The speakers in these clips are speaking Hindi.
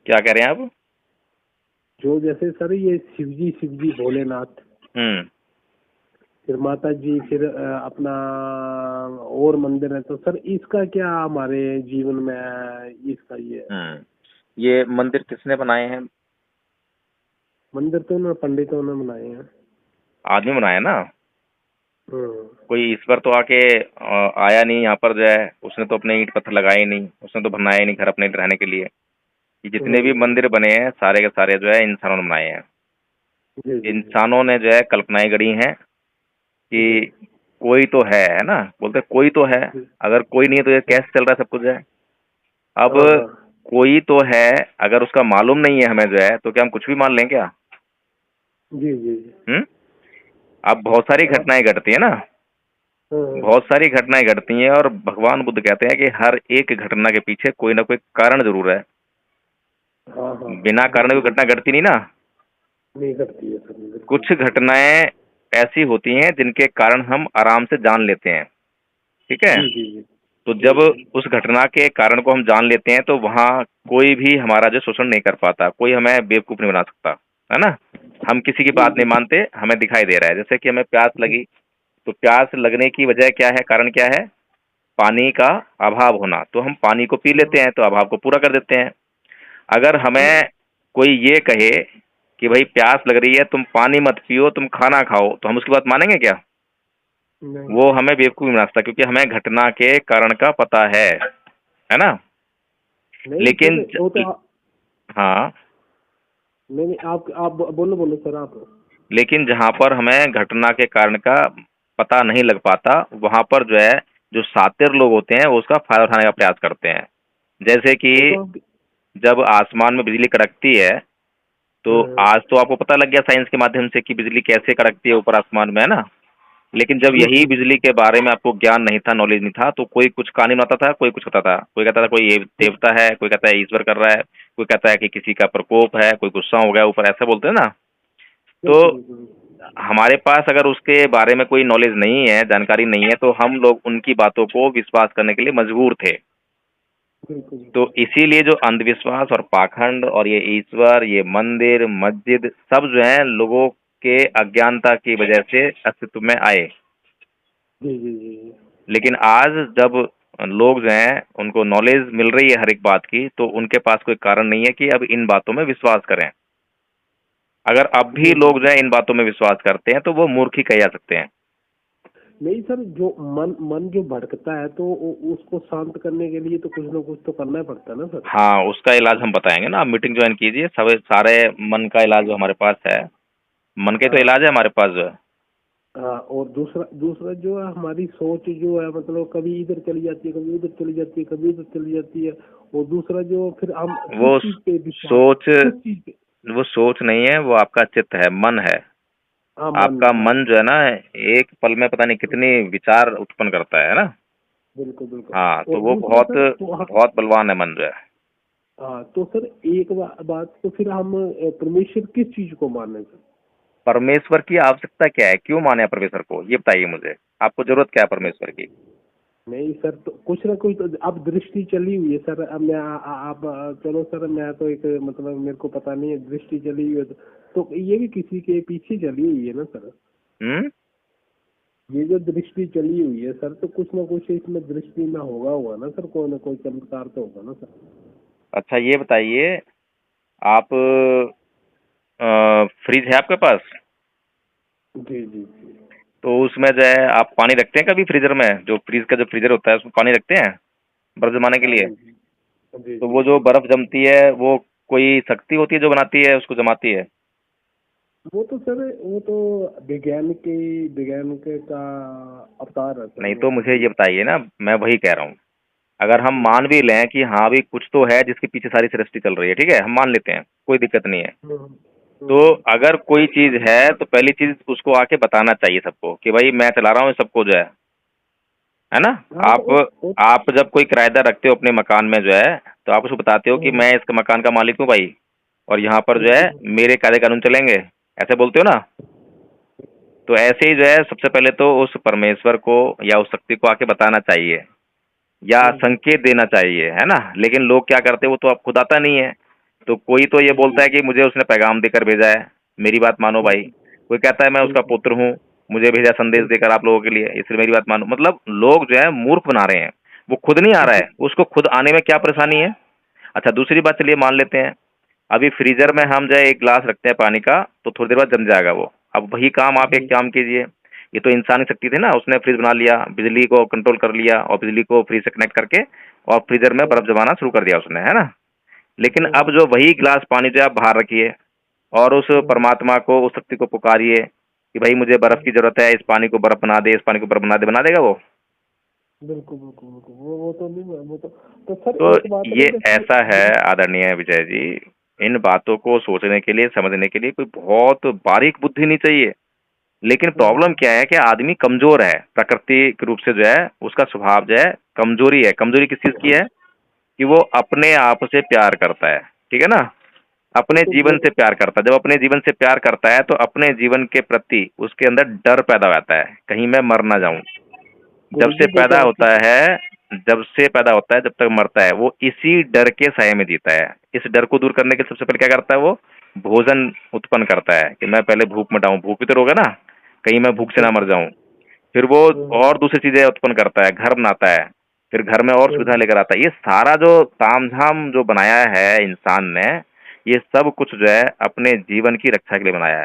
क्या कह रहे हैं आप? जो जैसे सर ये शिवजी भोलेनाथ, फिर माता जी, फिर अपना और मंदिर है, तो सर इसका क्या हमारे जीवन में इसका ये मंदिर किसने बनाए हैं? मंदिर तो उन्होंने पंडितों ने बनाए हैं। आदमी बनाया ना। कोई ईश्वर तो आके आया नहीं यहाँ पर जो है, उसने तो अपने ईंट पत्थर लगाए ही नहीं, उसने तो बनाया ही नहीं घर अपने रहने के लिए। ये जितने भी मंदिर बने हैं सारे के सारे जो है इंसानों ने बनाए हैं। इंसानों ने जो है कल्पनाएं गढ़ी हैं कि कोई तो है ना, बोलते कोई तो है। अगर कोई नहीं है तो ये कैसे चल रहा है सब कुछ है। अब कोई तो है, अगर उसका मालूम नहीं है हमें जो है, तो क्या हम कुछ भी मान लें क्या? जी जी। अब बहुत सारी घटनाएं घटती है ना, बहुत सारी घटनाएं घटती हैं, और भगवान बुद्ध कहते हैं कि हर एक घटना के पीछे कोई ना कोई कारण जरूर है। बिना कारण कोई घटना घटती नहीं ना। नहीं घटती है सर। कुछ घटनाएं ऐसी होती हैं जिनके कारण हम आराम से जान लेते हैं, ठीक है। तो जब उस घटना के कारण को हम जान लेते हैं तो वहां कोई भी हमारा जो शोषण नहीं कर पाता, कोई हमें बेवकूफ नहीं बना सकता, है ना। हम किसी की बात नहीं मानते, हमें दिखाई दे रहा है। जैसे कि हमें प्यास लगी, तो प्यास लगने की वजह क्या है, कारण क्या है? पानी का अभाव होना। तो हम पानी को पी लेते हैं, तो अभाव को पूरा कर देते हैं। अगर हमें कोई ये कहे कि भाई प्यास लग रही है, तुम पानी मत पियो, तुम खाना खाओ, तो हम उसकी बात मानेंगे क्या? वो हमें बेवकूफ बना सकता, क्योंकि हमें घटना के कारण का पता है ना। लेकिन हाँ नहीं, आप बोलो सर आप। लेकिन जहां पर हमें घटना के कारण का पता नहीं लग पाता, वहां पर जो है जो शातिर लोग होते हैं वो उसका फायदा उठाने का प्रयास करते हैं। जैसे कि जब आसमान में बिजली कड़कती है, तो आज तो आपको पता लग गया साइंस के माध्यम से कि बिजली कैसे कड़कती है ऊपर आसमान में, है ना। लेकिन जब यही बिजली के बारे में आपको ज्ञान नहीं था, नॉलेज नहीं था, तो कोई कुछ कहानी बनाता था, कोई कुछ होता था, कोई कहता था कोई ये देवता है, कोई कहता है ईश्वर कर रहा है, कोई कहता है कि किसी का प्रकोप है, कोई गुस्सा हो गया ऊपर, ऐसा बोलते हैं ना। तो हमारे पास अगर उसके बारे में कोई नॉलेज नहीं है, जानकारी नहीं है, तो हम लोग उनकी बातों को विश्वास करने के लिए मजबूर थे। तो इसीलिए जो अंधविश्वास और पाखंड और ये ईश्वर, ये मंदिर मस्जिद सब जो है लोगों के अज्ञानता की वजह से अस्तित्व में आए। लेकिन आज जब लोग जो हैं उनको नॉलेज मिल रही है हर एक बात की, तो उनके पास कोई कारण नहीं है कि अब इन बातों में विश्वास करें। अगर अब भी लोग जो है इन बातों में विश्वास करते हैं तो वो मूर्ख ही कहे जा सकते हैं। नहीं सर, जो मन जो भटकता है तो उसको शांत करने के लिए तो कुछ ना कुछ तो करना ही पड़ता है ना सर। हाँ, उसका इलाज हम बताएंगे ना, आप मीटिंग ज्वाइन कीजिए। सब सारे मन का इलाज जो हमारे पास है, मन के तो इलाज है हमारे पास जो है। हाँ, और दूसरा जो है हमारी सोच जो है, मतलब कभी इधर चली जाती है, कभी उधर चली जाती है, कभी उधर चली जाती है। और दूसरा जो फिर हम वो सोच नहीं है, वो आपका चित्त है, मन है। आपका मन जो है ना, एक पल में पता नहीं कितनी विचार उत्पन्न करता है ना। बिल्कुल। हाँ, तो वो बहुत बलवान है मन जो है। हाँ, तो सर एक बात, तो फिर हम परमेश्वर किस चीज को माने सर? परमेश्वर की आवश्यकता क्या है, क्यों माने परमेश्वर को, ये बताइए मुझे। आपको जरूरत क्या है परमेश्वर की? नहीं सर, तो कुछ ना कुछ तो अब दृष्टि चली हुई है सर। अब मैं आप चलो सर, मैं तो एक मतलब मेरे को पता नहीं है, दृष्टि चली हुई है तो ये भी किसी के पीछे चली हुई है ना सर। ये जो दृष्टि चली हुई है सर, तो कुछ ना कुछ इसमें दृष्टि में होगा ना सर, कोई ना कोई चमत्कार तो होगा ना सर। अच्छा ये बताइए, आप फ्रिज है आपके पास? जी। तो उसमें जो है आप पानी रखते हैं कभी फ्रीजर में? जो फ्रीज का जो फ्रीजर होता है उसमें पानी रखते हैं बर्फ जमाने के लिए? तो वो जो बर्फ जमती है वो कोई शक्ति होती है जो बनाती है उसको, जमाती है? वो तो सर, वो तो विज्ञान के का अवतार है सर। नहीं, तो मुझे ये बताइए ना, मैं वही कह रहा हूँ। अगर हम मान भी लें कि हाँ भी कुछ तो है जिसके पीछे सारी सृष्टि चल रही है, ठीक है, हम मान लेते हैं, कोई दिक्कत नहीं है। तो अगर कोई चीज है तो पहली चीज उसको आके बताना चाहिए सबको कि भाई मैं चला रहा हूँ सबको जो है ना। आप जब कोई किराएदार रखते हो अपने मकान में जो है, तो आप उसको बताते हो कि मैं इस मकान का मालिक हूँ भाई, और यहाँ पर जो है मेरे कायदे कानून चलेंगे, ऐसे बोलते हो ना। तो ऐसे ही जो है सबसे पहले तो उस परमेश्वर को या उस शक्ति को आके बताना चाहिए या संकेत देना चाहिए, है ना। लेकिन लोग क्या करते हैं, वो तो अब खुद आता नहीं है, तो कोई तो ये बोलता है कि मुझे उसने पैगाम देकर भेजा है, मेरी बात मानो भाई। कोई कहता है मैं उसका पुत्र हूँ, मुझे भेजा संदेश देकर आप लोगों के लिए, इसलिए मेरी बात मानो। मतलब लोग जो है मूर्ख बना रहे हैं, वो खुद नहीं आ रहा है, उसको खुद आने में क्या परेशानी है। अच्छा दूसरी बात चलिए मान लेते हैं, अभी फ्रीजर में हम जो है एक गिलास रखते हैं पानी का, तो थोड़ी देर बाद जम जाएगा वो। अब वही काम आप एक काम कीजिए, ये तो इंसान की शक्ति थी ना, उसने फ्रिज बना लिया, बिजली को कंट्रोल कर लिया और बिजली को फ्रिज से कनेक्ट करके और फ्रीजर में बर्फ जमाना शुरू कर दिया उसने, है ना। लेकिन अब जो वही गिलास पानी जो आप बाहर रखिए और उस परमात्मा को, उस शक्ति को पुकारिए कि भाई मुझे बर्फ की जरूरत है, इस पानी को बर्फ बना दे, इस पानी को बर्फ बना देगा वो। बिल्कुल बिल्कुल बिल्कुल, वो तो नहीं, वो तो सर तो एक बात ये ना, जैसे ऐसा है आदरणीय विजय जी, इन बातों को सोचने के लिए, समझने के लिए कोई बहुत बारीक बुद्धि नहीं चाहिए। लेकिन प्रॉब्लम क्या है कि आदमी कमजोर है, प्राकृतिक रूप से जो है उसका स्वभाव जो है कमजोरी है। कमजोरी किस चीज की है कि वो अपने आप से प्यार करता है, ठीक है ना, अपने तो जीवन से प्यार करता है। जब अपने जीवन से प्यार करता है तो अपने जीवन के प्रति उसके अंदर डर पैदा होता है, कहीं मैं मर ना जाऊं। जब से गुरुजी वो पैदा तो आपकी, होता है, जब से पैदा होता है जब तक मरता है, वो इसी डर के साए में जीता है। इस डर को दूर करने के सबसे पहले क्या करता है, वो भोजन उत्पन्न करता है कि मैं पहले भूख मिटाऊं, भूख भी तो होगा ना, कहीं मैं भूख से ना मर जाऊं। फिर वो और दूसरी चीजें उत्पन्न करता है, घर बनाता है, फिर घर में और सुविधा लेकर आता है। ये सारा जो तामझाम जो बनाया है इंसान ने, ये सब कुछ जो है अपने जीवन की रक्षा के लिए बनाया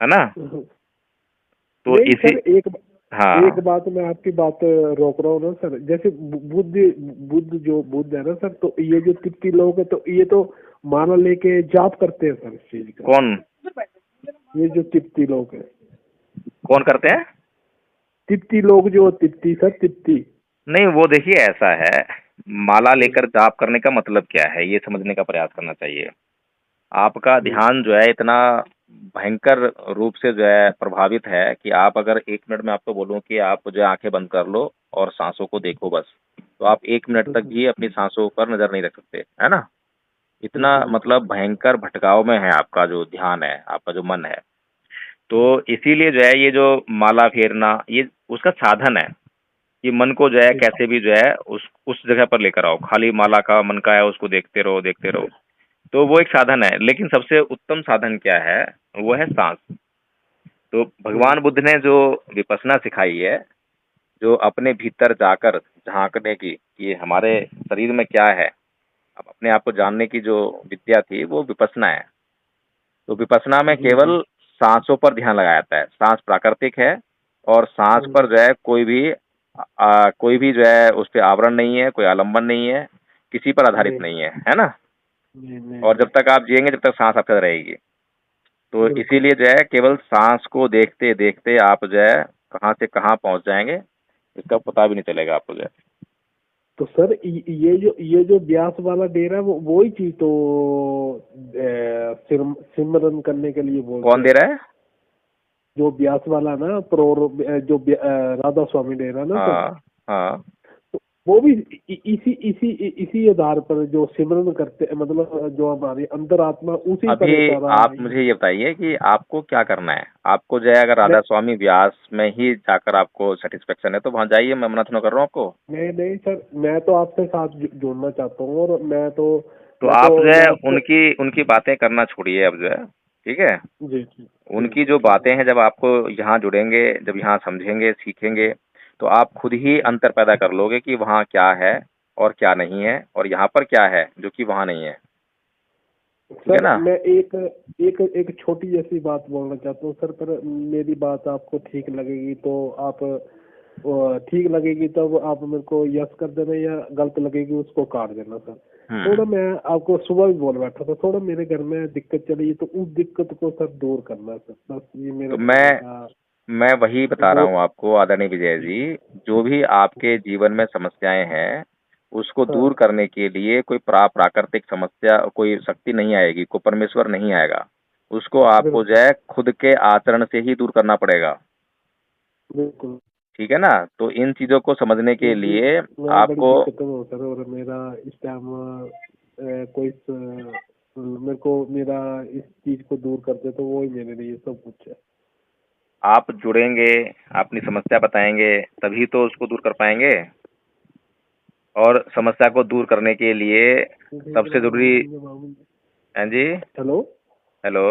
है ना। तो नहीं इसी, सर, एक हाँ बात मैं आपकी बात रोक रहा हूँ ना सर, जैसे बुद्ध है ना सर, तो ये जो तिब्बती लोग है तो ये तो माला लेके जाप करते हैं सर इस चीज का। कौन ये जो तिब्बती लोग है, कौन करते हैं। तिब्बती लोग, जो तिब्बती सर, तिब्बती। नहीं वो देखिए ऐसा है, माला लेकर जाप करने का मतलब क्या है ये समझने का प्रयास करना चाहिए। आपका ध्यान जो है इतना भयंकर रूप से जो है प्रभावित है कि आप अगर 1 मिनट में आपको बोलूं कि आप जो है आंखें बंद कर लो और सांसों को देखो बस, तो आप 1 मिनट तक भी अपनी सांसों पर नजर नहीं रख सकते, है ना। इतना मतलब भयंकर भटकाव में है आपका जो ध्यान है, आपका जो मन है। तो इसीलिए जो है ये जो माला फेरना, ये उसका साधन है कि मन को जो है कैसे भी जो है उस जगह पर लेकर आओ। खाली माला का मन का है उसको देखते रहो देखते रहो, तो वो एक साधन है। लेकिन सबसे उत्तम साधन क्या है, वो है सांस। तो भगवान बुद्ध ने जो विपश्यना सिखाई है, जो अपने भीतर जाकर झांकने की, कि हमारे शरीर में क्या है, अब अपने आप को जानने की जो विद्या थी वो विपश्यना है। तो विपश्यना में जी जी केवल सांसों पर ध्यान लगाया जाता है। सांस प्राकृतिक है और सांस पर जो है कोई भी जो है उस पर आवरण नहीं है, कोई आलंबन नहीं है, किसी पर आधारित नहीं नहीं है ना। नहीं नहीं और नहीं, जब तक आप जिएंगे जब तक सांस आपके साथ रहेगी। तो बिल्कुल। इसीलिए जो है केवल सांस को देखते देखते आप जो है कहाँ से कहाँ पहुंच जाएंगे इसका पता भी नहीं चलेगा आपको जो है। तो सर ये जो ब्यास वाला डेरा है, वो ही चीज तो सिमरन करने के लिए बोलते कौन दे हैं। रहा है। जो ब्यास वाला ना, राधा स्वामी डेरा ना सर, हाँ हाँ। तो वो भी इसी आधार पर जो सिमरन करते हैं, मतलब जो हमारी अंतर आत्मा, उसी पर अभी है सारा। आप मुझे ये बताइए कि आपको क्या करना है। आपको जो है अगर मैं राधा स्वामी व्यास में ही जाकर आपको सेटिस्फेक्शन है तो वहां जाइए, मैं मना तो नहीं कर रहा हूँ आपको। नहीं नहीं सर, मैं तो आपके साथ जुड़ना चाहता हूँ, और तो मैं आप तो जो है यहाँ पे। उनकी उनकी बातें करना छोड़िए अब जो है, ठीक है। जी जी जी उनकी जो बातें हैं, जब आपको यहाँ जुड़ेंगे, जब यहाँ समझेंगे सीखेंगे, तो आप खुद ही अंतर पैदा कर लोगे कि वहाँ क्या है और क्या नहीं है, और यहाँ पर क्या है जो कि वहाँ नहीं है, ठीक है सर, ना। मैं एक एक एक छोटी जैसी बात बोलना चाहता हूँ सर, पर मेरी बात आपको ठीक लगेगी तो आप, ठीक लगेगी तब आप मेरे को यस कर देना, या गलत लगेगी उसको काट देना सर। थोड़ा मैं आपको सुबह भी बोल बैठा था, थोड़ा मेरे घर में दिक्कत चली, तो उस दिक्कत को सर दूर करना सर, बस ये मेरे तो कहने का। मैं वही बता रहा वो हूँ आपको आदरणीय विजय जी, जो भी आपके जीवन में समस्याएं हैं उसको हाँ दूर करने के लिए कोई प्राकृतिक समस्या, कोई शक्ति नहीं आएगी, कोई परमेश्वर नहीं आएगा। उसको आपको जो बिल्कुल है खुद के आचरण से ही दूर करना पड़ेगा, बिल्कुल। ठीक है ना। तो इन चीजों को समझने के क्योंकि लिए मैं बड़ी आपको, दिक्कत में हूँ सर, और मेरा इस टाइम मेरे को मेरा इस चीज को दूर करते तो वो ही मेरे लिए सब कुछ है। आप जुड़ेंगे, अपनी समस्या बताएंगे, तभी तो उसको दूर कर पाएंगे। और समस्या को दूर करने के लिए ठीक है सबसे जरूरी बाबू जी। हाँ जी। हेलो। हेलो।